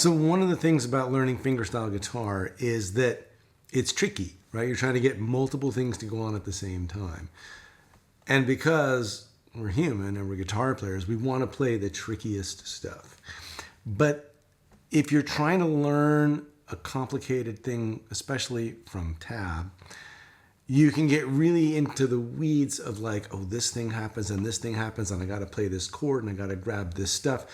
So one of the things about learning fingerstyle guitar is that it's tricky, right? You're trying to get multiple things to go on at the same time. And because we're human and we're guitar players, we want to play the trickiest stuff. But if you're trying to learn a complicated thing, especially from tab, you can get really into the weeds of like, oh, this thing happens and this thing happens and I got to play this chord and I got to grab this stuff.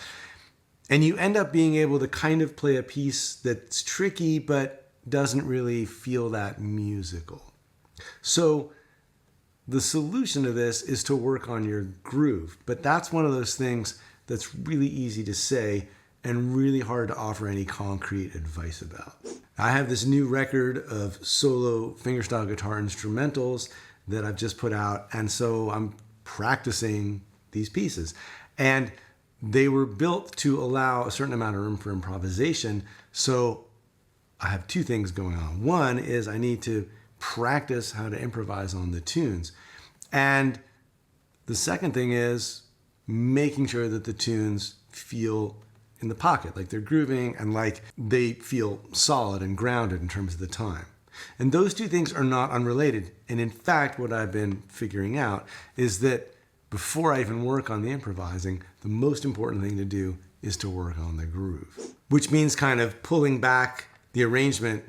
And you end up being able to kind of play a piece that's tricky but doesn't really feel that musical. So the solution to this is to work on your groove. But that's one of those things that's really easy to say and really hard to offer any concrete advice about. I have this new record of solo fingerstyle guitar instrumentals that I've just put out, and so I'm practicing these pieces. And they were built to allow a certain amount of room for improvisation, so I have two things going on. One is I need to practice how to improvise on the tunes. And the second thing is making sure that the tunes feel in the pocket, like they're grooving and like they feel solid and grounded in terms of the time. And those two things are not unrelated. And in fact, what I've been figuring out is that before I even work on the improvising, the most important thing to do is to work on the groove, which means kind of pulling back the arrangement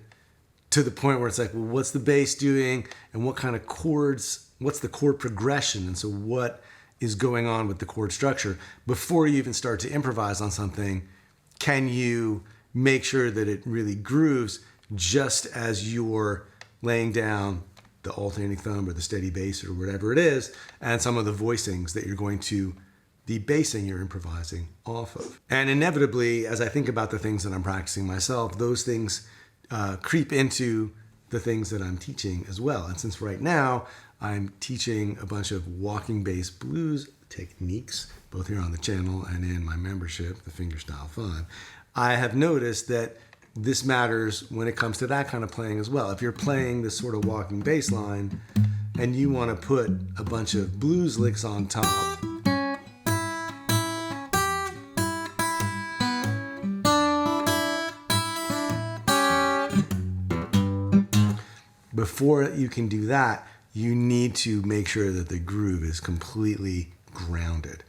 to the point where it's like, well, what's the bass doing and what kind of chords, what's the chord progression? And so what is going on with the chord structure before you even start to improvise on something? Can you make sure that it really grooves just as you're laying down the alternating thumb or the steady bass or whatever it is, and some of the voicings that you're going to be basing your improvising off of? And inevitably, as I think about the things that I'm practicing myself, those things creep into the things that I'm teaching as well. And since right now I'm teaching a bunch of walking bass blues techniques, both here on the channel and in my membership, the Fingerstyle 5, I have noticed that this matters when it comes to that kind of playing as well. If you're playing this sort of walking bass line and you want to put a bunch of blues licks on top, before you can do that, you need to make sure that the groove is completely grounded.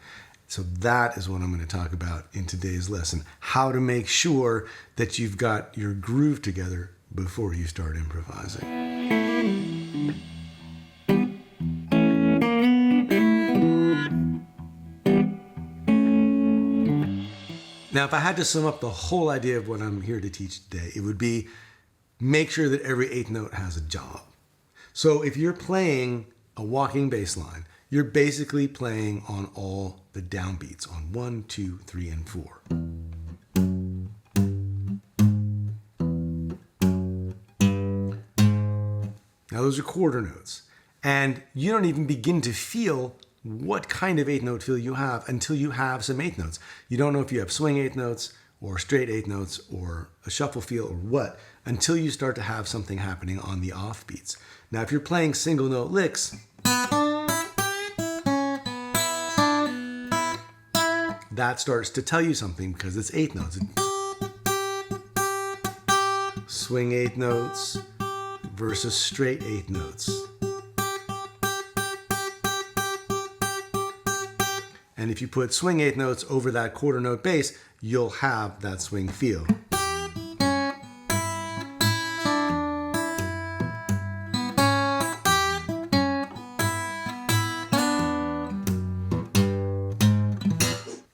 So that is what I'm going to talk about in today's lesson. How to make sure that you've got your groove together before you start improvising. Now, if I had to sum up the whole idea of what I'm here to teach today, it would be make sure that every eighth note has a job. So if you're playing a walking bass line, you're basically playing on all the downbeats, on 1, 2, 3, and 4. Now those are quarter notes. And you don't even begin to feel what kind of eighth note feel you have until you have some eighth notes. You don't know if you have swing eighth notes or straight eighth notes or a shuffle feel or what, until you start to have something happening on the offbeats. Now, if you're playing single note licks, that starts to tell you something because it's eighth notes. Swing eighth notes versus straight eighth notes. And if you put swing eighth notes over that quarter note bass, you'll have that swing feel.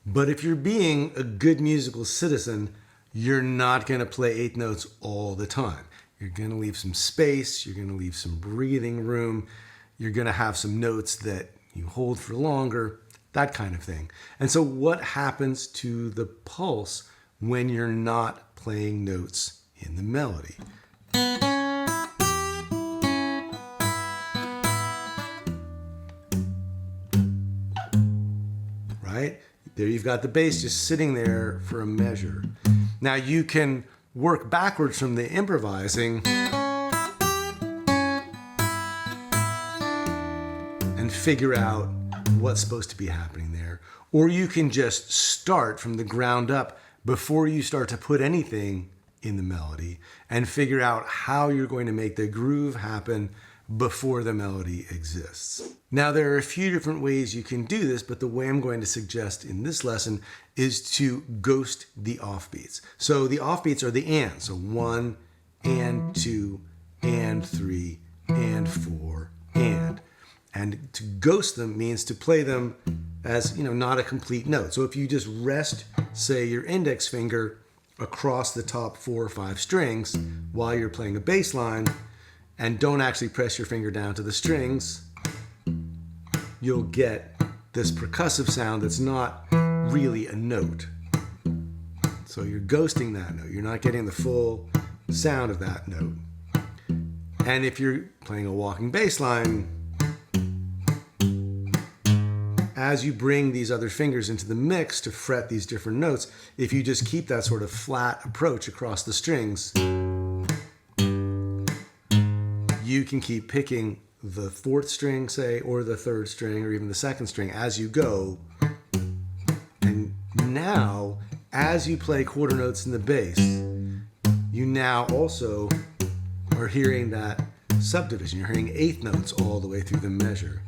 But if you're being a good musical citizen, you're not going to play eighth notes all the time. You're going to leave some space. You're going to leave some breathing room. You're going to have some notes that you hold for longer, that kind of thing. And so what happens to the pulse when you're not playing notes in the melody? Right? There you've got the bass just sitting there for a measure. Now you can work backwards from the improvising and figure out what's supposed to be happening there. Or you can just start from the ground up before you start to put anything in the melody, and figure out how you're going to make the groove happen before the melody exists. Now, there are a few different ways you can do this, but the way I'm going to suggest in this lesson is to ghost the offbeats. So the offbeats are the and. So 1 and 2 and 3 and 4 and. And to ghost them means to play them as, not a complete note. So if you just rest, say, your index finger across the top 4 or 5 strings while you're playing a bass line, and don't actually press your finger down to the strings, you'll get this percussive sound that's not really a note. So you're ghosting that note. You're not getting the full sound of that note. And if you're playing a walking bass line, as you bring these other fingers into the mix to fret these different notes, if you just keep that sort of flat approach across the strings, you can keep picking the 4th string, say, or the 3rd string, or even the 2nd string as you go. And now, as you play quarter notes in the bass, you now also are hearing that subdivision. You're hearing 8th notes all the way through the measure.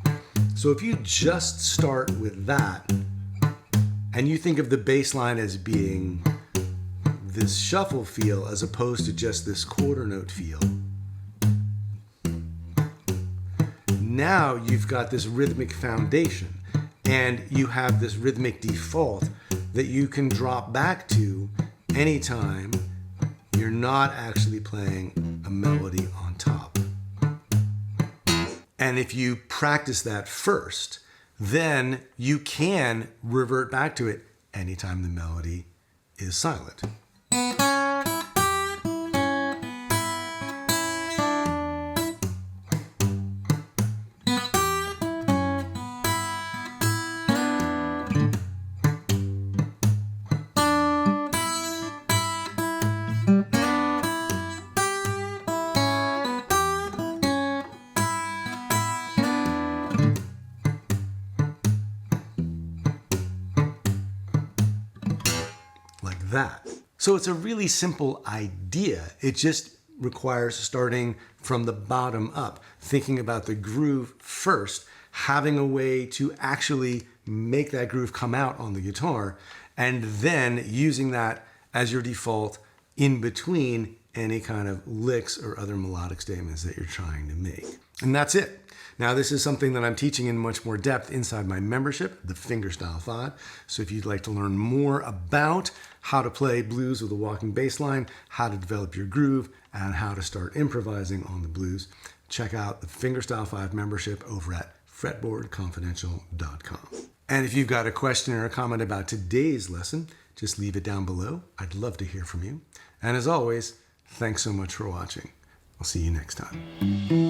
So if you just start with that, and you think of the bass line as being this shuffle feel as opposed to just this quarter note feel, now you've got this rhythmic foundation, and you have this rhythmic default that you can drop back to anytime you're not actually playing a melody on top. And if you practice that first, then you can revert back to it anytime the melody is silent. That. So it's a really simple idea. It just requires starting from the bottom up, thinking about the groove first, having a way to actually make that groove come out on the guitar, and then using that as your default in between any kind of licks or other melodic statements that you're trying to make. And that's it. Now, this is something that I'm teaching in much more depth inside my membership, the Fingerstyle 5. So if you'd like to learn more about how to play blues with a walking bass line, how to develop your groove, and how to start improvising on the blues, check out the Fingerstyle 5 membership over at fretboardconfidential.com. And if you've got a question or a comment about today's lesson, just leave it down below. I'd love to hear from you. And as always, thanks so much for watching. I'll see you next time.